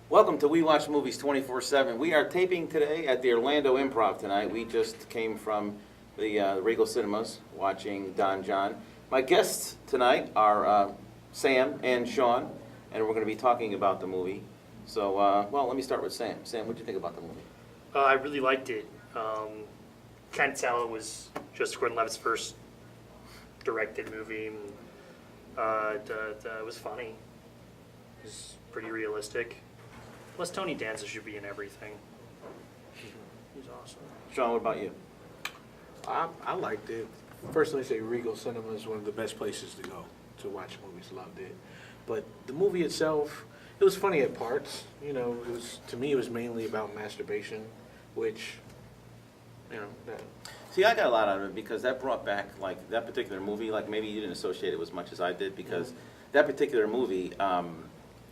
Welcome to We Watch Movies 24/7. We are taping today at the Orlando Improv tonight. We just came from the Regal Cinemas watching Don John. My guests tonight are Sam and Sean, and we're going to be talking about the movie. So, well, let me start with Sam. Sam, what did you think about the movie? I really liked it. Can't tell it was Joseph Gordon-Levitt's first directed movie. It was funny. It was pretty realistic. Plus, Tony Danza should be in everything. He's awesome. Sean, what about you? I liked it. First, let me say Regal Cinema is one of the best places to go to watch movies. Loved it. But the movie itself, it was funny at parts. You know, it was, to me, it was mainly about masturbation, which, you know, that. See, I got a lot out of it because that brought back, like, that particular movie, like, maybe you didn't associate it as much as I did because that particular movie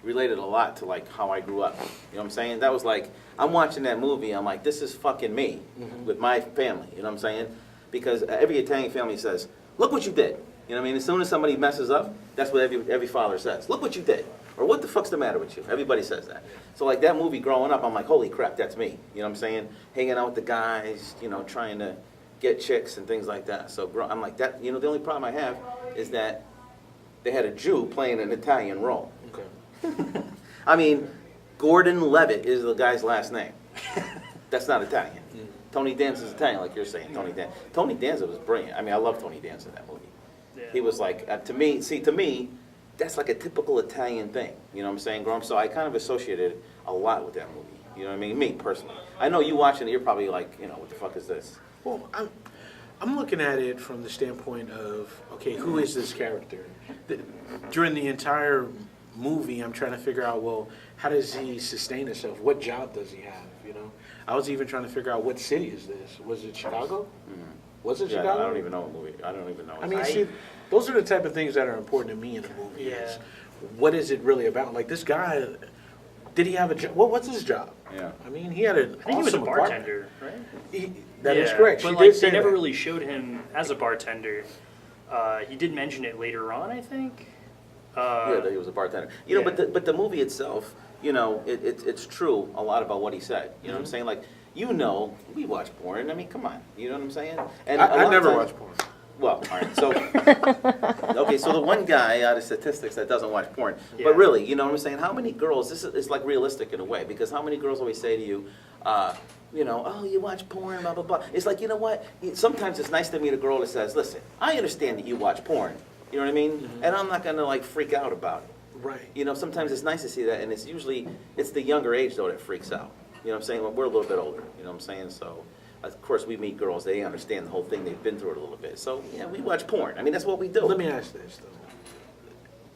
related a lot to, like, how I grew up. You know what I'm saying? That was like, I'm watching that movie, I'm like, this is fucking me with my family. You know what I'm saying? Because every Italian family says, look what you did. You know what I mean? As soon as somebody messes up, that's what every father says. Look what you did. Or what the fuck's the matter with you? Everybody says that. So like that movie growing up, I'm like, holy crap, that's me. You know what I'm saying? Hanging out with the guys, you know, trying to get chicks and things like that. So I'm like that. You know, the only problem I have is that they had a Jew playing an Italian role. Okay. I mean, Gordon Levitt is the guy's last name. That's not Italian. Tony Danza's Italian, like you're saying. Tony Danza was brilliant. I mean, I love Tony Danza in that movie. Yeah. He was like, to me, that's like a typical Italian thing. You know what I'm saying, Grom? So I kind of associated a lot with that movie. You know what I mean? Me, personally. I know you watching it, you're probably like, you know, what the fuck is this? Well, I'm looking at it from the standpoint of, okay, who is this character? During the entire movie, I'm trying to figure out, well, how does he sustain himself? What job does he have, you know? I was even trying to figure out what city is this? Was it Chicago? Was it Chicago? I don't even know what movie. I don't even know. I mean, see, those are the type of things that are important to me in a movie. Yeah. Is what is it really about? Like this guy, did he have a job? What's his job? Yeah. I mean, he had an I think he was a awesome bartender, right? That is correct. But She like, did they say never that. really showed him as a bartender. He did mention it later on, I think. Yeah, that he was a bartender. You know, yeah. but the movie itself, you know, it's true a lot about what he said. You know what I'm saying? Like, you know, we watch porn. I mean, come on. You know what I'm saying? And I never watch porn. Well, all right. So, okay. So the one guy out of statistics that doesn't watch porn, Yeah. but really, you know what I'm saying? How many girls? This is like realistic in a way because how many girls always say to you, you know, oh, you watch porn, blah blah blah. It's like, you know what? Sometimes it's nice to meet a girl that says, listen, I understand that you watch porn. You know what I mean? And I'm not gonna like freak out about it. Right. You know, sometimes it's nice to see that, and it's usually it's the younger age though that freaks out. You know what I'm saying? Well, we're a little bit older. You know what I'm saying? So. Of course, we meet girls, they understand the whole thing, they've been through it a little bit. So, yeah, we watch porn. I mean, that's what we do. Let me ask this, though.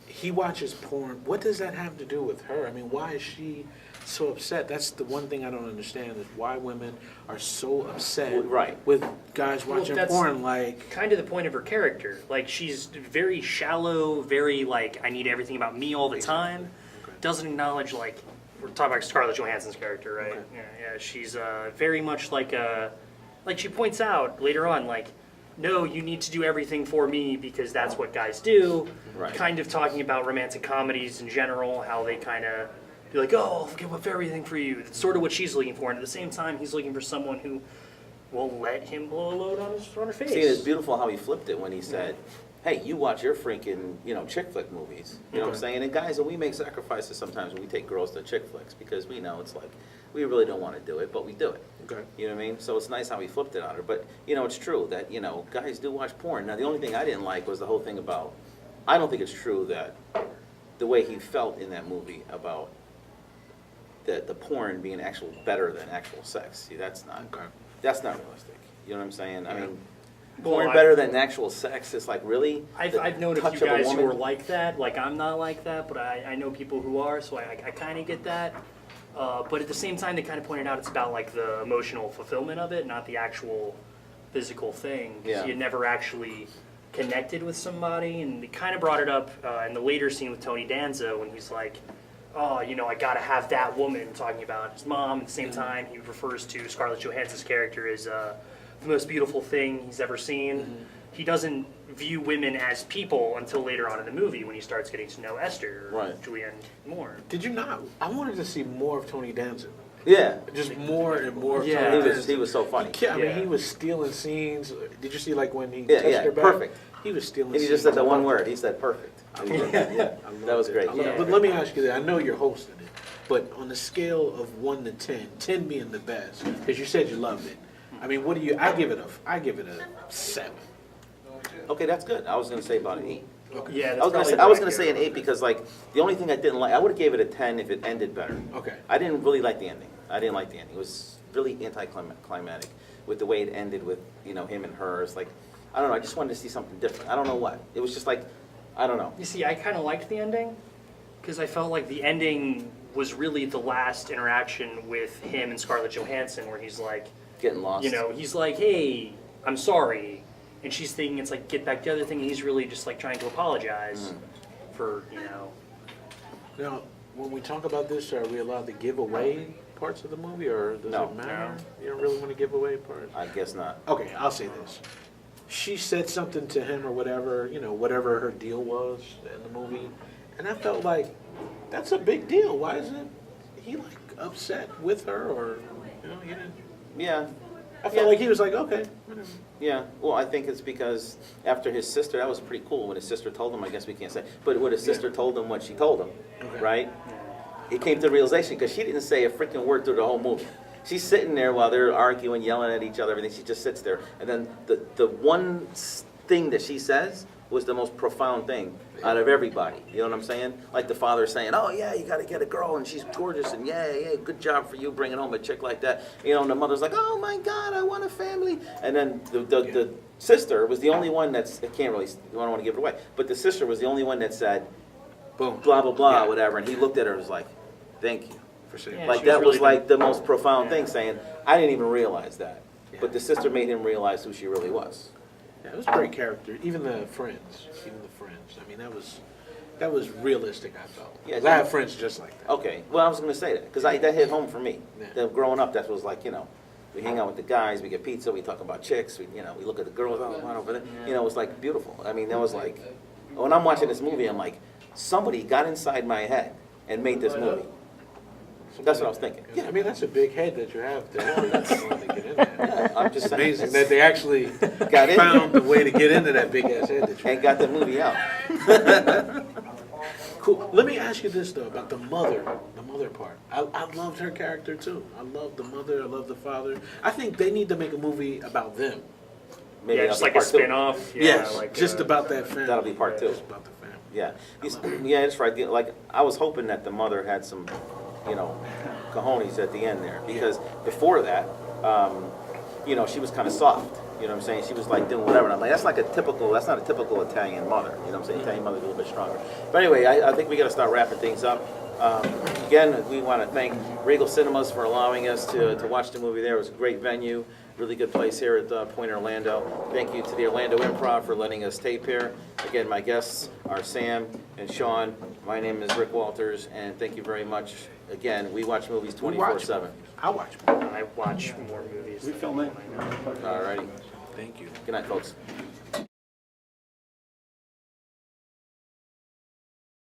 He watches porn. What does that have to do with her? I mean, why is she so upset? That's the one thing I don't understand is why women are so upset Right. with guys watching that's porn. Like, kind of the point of her character. Like, she's very shallow, very, like, I need everything about me all the time. Okay. Doesn't acknowledge, like, we're talking about Scarlett Johansson's character, right? Okay. Yeah, she's very much like she points out later on, like, no, you need to do everything for me because that's what guys do. Right. Kind of talking about romantic comedies in general, how they kind of be like, oh, I'll give up everything for you. That's sort of what she's looking for. And at the same time, he's looking for someone who will let him blow a load on her face. See, it's beautiful how he flipped it when he said, hey, you watch your freaking, you know, chick flick movies. You know what I'm saying? And guys, and we make sacrifices sometimes when we take girls to chick flicks because we know it's like, we really don't want to do it, but we do it. okay. You know what I mean? So it's nice how he flipped it on her. But, you know, it's true that, you know, guys do watch porn. Now, the only thing I didn't like was the whole thing about, I don't think it's true that the way he felt in that movie about the porn being actual better than actual sex. See, that's not realistic. You know what I'm saying? I mean, porn Well, better than actual sex is like, really? I've known a touch few of guys who woman? are like that. Like, I'm not like that, but I know people who are, so I kind of get that. But at the same time, they kind of pointed out it's about, like, the emotional fulfillment of it, not the actual physical thing. 'Cause Yeah. he had never actually connected with somebody, and they kind of brought it up in the later scene with Tony Danza when he's like, oh, you know, I gotta have that woman, talking about his mom. At the same time, he refers to Scarlett Johansson's character as the most beautiful thing he's ever seen. He doesn't view women as people until later on in the movie when he starts getting to know Esther or Right. Julianne more. Did you not? I wanted to see more of Tony Danza. Yeah. Just more and more of Yeah. Tony He Danza. was so funny. I mean, Yeah. he was stealing scenes. Did you see like when he Yeah, touched yeah, her back? perfect. He was stealing He scenes. just said the one word. He said perfect. Yeah, I that loved was it. great. I loved it. Yeah. But let me ask you this. I know you're hosting it, but on a scale of 1 to 10, 10 being the best, because you said you loved it. I mean, what do you? I give it a 7. Okay, that's good. I was gonna say about an 8. Yeah, I was gonna say an 8 because like the only thing I didn't like, I would have gave it a 10 if it ended better. Okay. I didn't really like the ending. I didn't like the ending. It was really anticlimactic with the way it ended with him and her. It's like I don't know. I just wanted to see something different. I don't know what. It was just like I don't know. You see, I kind of liked the ending because I felt like the ending was really the last interaction with him and Scarlett Johansson, where he's like, Getting lost. he's like, "Hey, I'm sorry," and she's thinking it's like get back together thing. And he's really just like trying to apologize for Now, when we talk about this, are we allowed to give away parts of the movie, or does No. it matter? You don't really want to give away parts? I guess not. Okay, I'll say this. She said something to him or whatever, whatever her deal was in the movie, and I felt like that's a big deal. Why isn't he like upset with her, or he didn't? Yeah. I felt like he was like, okay, whatever. Yeah, well, I think it's because after his sister, that was pretty cool. When his sister told him, I guess we can't say, but when his sister told him what she told him, Okay. right? He came to the realization because she didn't say a freaking word through the whole movie. She's sitting there while they're arguing, yelling at each other, everything. She just sits there, and then the one thing that she says was the most profound thing out of everybody. You know what I'm saying? Like the father saying, "Oh yeah, you got to get a girl, and she's gorgeous, and yeah, good job for you bringing home a chick like that." And the mother's like, "Oh my God, I want a family." And then the sister was the only one I don't want to give it away, but the sister was the only one that said, Boom. blah blah blah, Yeah. whatever. And he looked at her and was like, "Thank you." For sure. Yeah. Like she was that was really like the most profound thing, saying, "I didn't even realize that," Yeah. but the sister made him realize who she really was. Yeah, it was a great character. Even the friends. I mean, that was realistic. I felt. Yeah, 'Cause I have friends just like that. Okay, well, I was going to say that because that hit home for me. Yeah. That growing up, that was like we hang out with the guys, we get pizza, we talk about chicks, we look at the girls over there. It was like beautiful. I mean, that was like when I'm watching this movie, I'm like, somebody got inside my head and made this movie. That's what I was thinking. Yeah, I mean that's a big head that you have to get in there. I'm just It's saying. amazing that they actually Got in. found the way to get into that big ass head that you And have. got the movie out. Cool. Let me ask you this though about the mother part. I loved her character too. I love the mother. I love the father. I think they need to make a movie about them. Maybe yeah, that'll just be like a part two. spin-off. Yeah, Yes, like just about that family. That'll be part two. Just about the family. Yeah, yeah, that's right. Like I was hoping that the mother had some, cojones at the end there because before that, she was kind of soft. You know what I'm saying? She was like doing whatever. And I'm like, that's not a typical Italian mother. You know what I'm saying? Italian mother's a little bit stronger. But anyway, I think we got to start wrapping things up. Again, we want to thank Regal Cinemas for allowing us to watch the movie there. It was a great venue, really good place here at Point Orlando. Thank you to the Orlando Improv for letting us tape here. Again, my guests are Sam and Sean. My name is Rick Walters, and thank you very much. Again, we watch movies 24/7. I watch. I watch more movies. We film it. All righty. Thank you. Good night, folks.